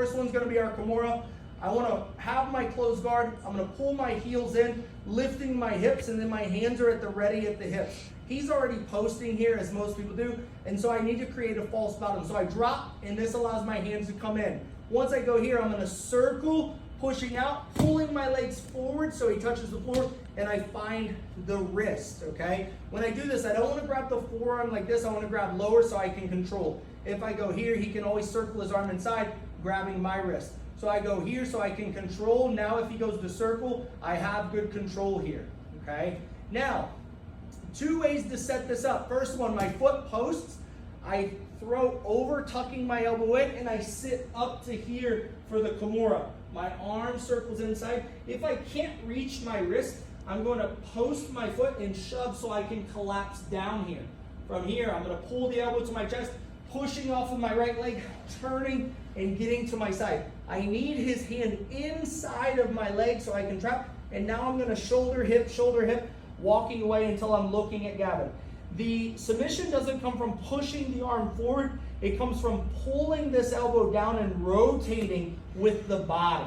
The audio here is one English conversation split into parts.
first one's gonna be our Kimura. I wanna have my closed guard. I'm gonna pull my heels in, lifting my hips, and then my hands are at the ready at the hips. He's already posting here, as most people do, and so I need to create a false bottom. So I drop, and this allows my hands to come in. Once I go here, I'm gonna circle, pushing out, pulling my legs forward so he touches the floor, and I find the wrist, okay? When I do this, I don't wanna grab the forearm like this, I wanna grab lower so I can control. If I go here, he can always circle his arm inside, grabbing my wrist. So I go here so I can control. Now if he goes to circle, I have good control here, okay? Now, 2 ways to set this up. First one, my foot posts. I throw over, tucking my elbow in, and I sit up to here for the Kimura. My arm circles inside. If I can't reach my wrist, I'm going to post my foot and shove so I can collapse down here. From here, I'm going to pull the elbow to my chest, pushing off of my right leg, turning and getting to my side. I need his hand inside of my leg so I can trap. And now I'm going to shoulder, hip, walking away until I'm looking at Gavin. The submission doesn't come from pushing the arm forward. It comes from pulling this elbow down and rotating with the body.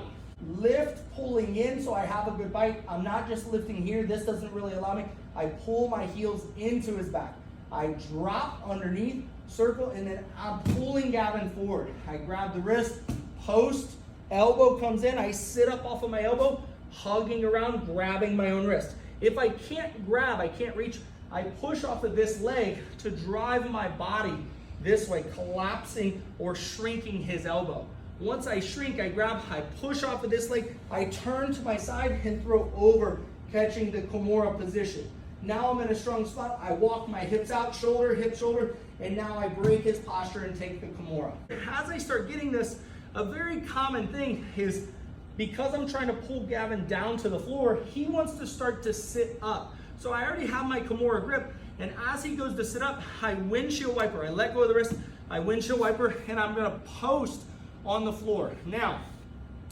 Lift, pulling in so I have a good bite. I'm not just lifting here. This doesn't really allow me. I pull my heels into his back. I drop underneath, circle, and then I'm pulling Gavin forward. I grab the wrist, post, elbow comes in. I sit up off of my elbow, hugging around, grabbing my own wrist. If I can't grab, I can't reach, I push off of this leg to drive my body this way, collapsing or shrinking his elbow. Once I shrink, I grab, I push off of this leg, I turn to my side and throw over, catching the Kimura position. Now I'm in a strong spot. I walk my hips out, shoulder, hip, shoulder, and now I break his posture and take the Kimura. As I start getting this, a very common thing is because I'm trying to pull Gavin down to the floor, he wants to start to sit up. So I already have my Kimura grip, and as he goes to sit up, I windshield wiper. I let go of the wrist, I windshield wiper, and I'm gonna post on the floor. Now,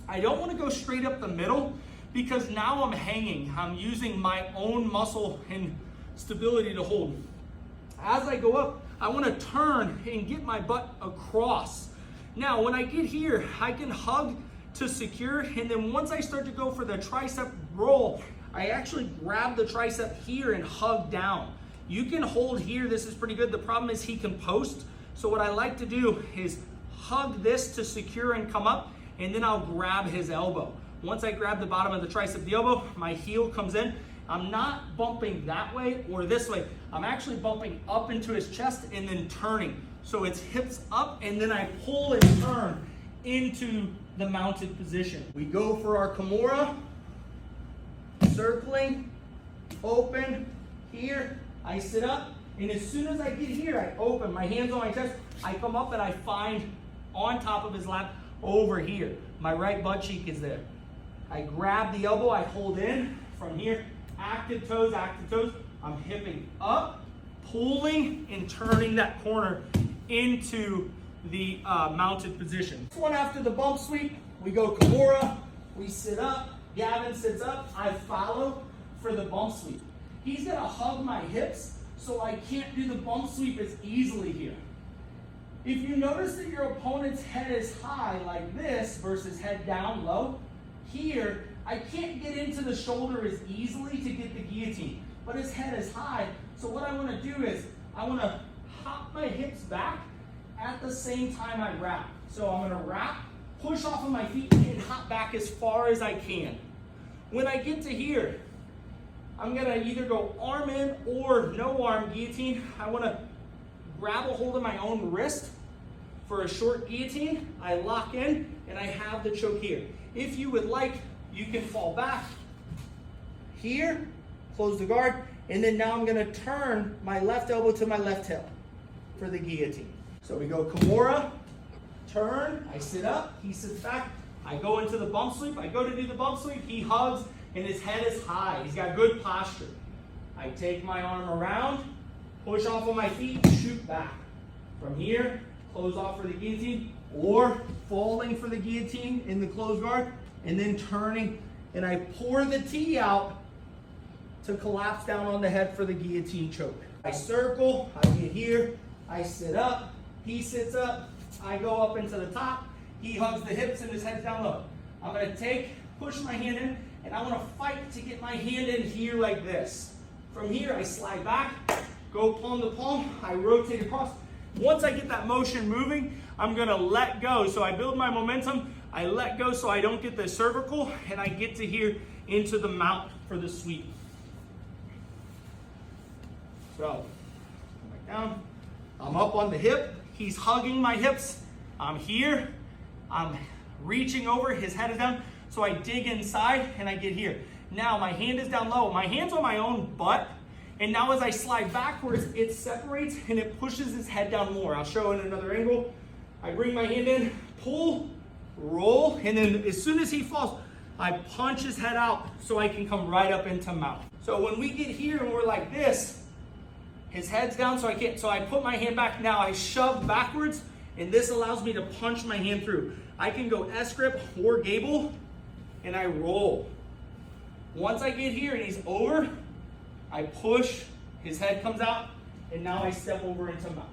I don't wanna go straight up the middle because now I'm hanging. I'm using my own muscle and stability to hold. As I go up, I wanna turn and get my butt across. Now, when I get here, I can hug to secure, and then once I start to go for the tricep roll, I actually grab the tricep here and hug down. You can hold here, this is pretty good. The problem is he can post. So what I like to do is hug this to secure and come up, and then I'll grab his elbow. Once I grab the bottom of the tricep, the elbow, my heel comes in. I'm not bumping that way or this way. I'm actually bumping up into his chest and then turning. So it's hips up, and then I pull and turn into the mounted position. We go for our Kimura, circling, open, here, I sit up, and as soon as I get here, I open, my hands on my chest, I come up and I find on top of his lap over here. My right butt cheek is there. I grab the elbow, I hold in from here, active toes, I'm hipping up, pulling and turning that corner into the mounted position. This one after the bump sweep, we go Kimura, we sit up, Gavin sits up, I follow for the bump sweep. He's gonna hug my hips so I can't do the bump sweep as easily here. If you notice that your opponent's head is high like this versus head down low, here, I can't get into the shoulder as easily to get the guillotine, but his head is high. So what I wanna do is, I wanna hop my hips back at the same time I wrap. So I'm gonna wrap, push off of my feet, and hop back as far as I can. When I get to here, I'm gonna either go arm in or no arm guillotine. I wanna grab a hold of my own wrist for a short guillotine. I lock in and I have the choke here. If you would like, you can fall back here, close the guard, and then now I'm gonna turn my left elbow to my left hip for the guillotine. So we go Kimura, turn, I sit up, he sits back, I go into the bump sweep, I go to do the bump sweep, he hugs, and his head is high, he's got good posture. I take my arm around, push off of my feet, shoot back. From here, close off for the guillotine, or falling for the guillotine in the closed guard, and then turning, and I pour the T out to collapse down on the head for the guillotine choke. I circle, I get here, I sit up, he sits up, I go up into the top, He hugs the hips and his head's down low. I'm gonna push my hand in, and I wanna fight to get my hand in here like this. From here, I slide back, go palm to palm, I rotate across. Once I get that motion moving, I'm gonna let go. So I build my momentum, I let go so I don't get the cervical, and I get to here into the mount for the sweep. So, come back down. I'm up on the hip, he's hugging my hips. I'm here, I'm reaching over, his head is down, so I dig inside and I get here. Now my hand is down low, my hand's on my own butt, and now as I slide backwards, it separates and it pushes his head down more. I'll show in another angle. I bring my hand in, pull, roll, and then as soon as he falls, I punch his head out so I can come right up into mount. So when we get here and we're like this, his head's down so I can't, so I put my hand back. Now I shove backwards, and this allows me to punch my hand through. I can go S-grip or gable, and I roll. Once I get here and he's over, I push, his head comes out, and now I step over into mount.